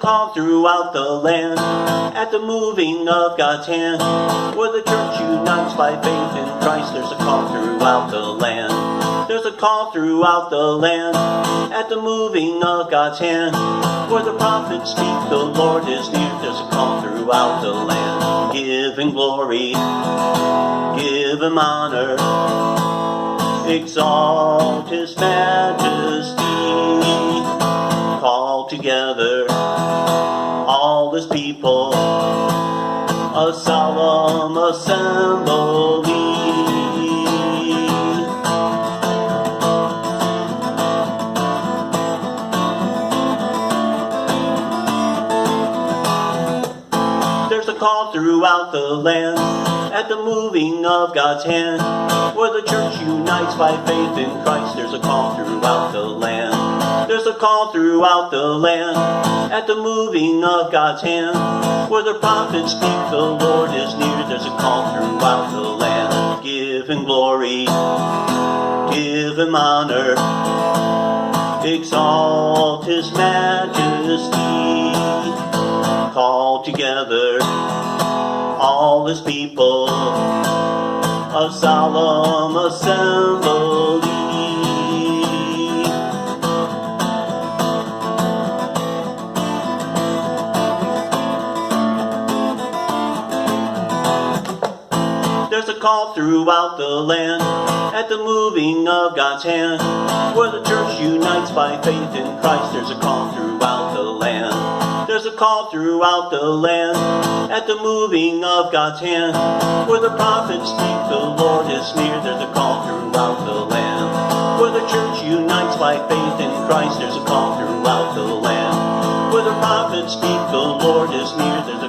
call throughout the land at the moving of God's hand. Where the church unites by faith in Christ, there's a call throughout the land. There's a call throughout the land at the moving of God's hand. Where the prophets speak, the Lord is near, there's a call throughout the land. Give Him glory, give Him honor, exalt His majesty. Call together all His people, a solemn assembly. There's a call throughout the land at the moving of God's hand. Where the church unites by faith in Christ, there's a call throughout the land. There's a call throughout the land at the moving of God's hand. Where the prophets speak, the Lord is near, there's a call throughout the land. Give Him glory, give Him honor, exalt His majesty. Call together all His people, a solemn assembly. There's a call throughout the land at the moving of God's hand. Where the church unites by faith in Christ, there's a call throughout the land. There's a call throughout the land at the moving of God's hand. Where the prophets speak, the Lord is near, there's a call throughout the land. Where the church unites by faith in Christ, there's a call throughout the land. Where the prophets speak, the Lord is near, there's a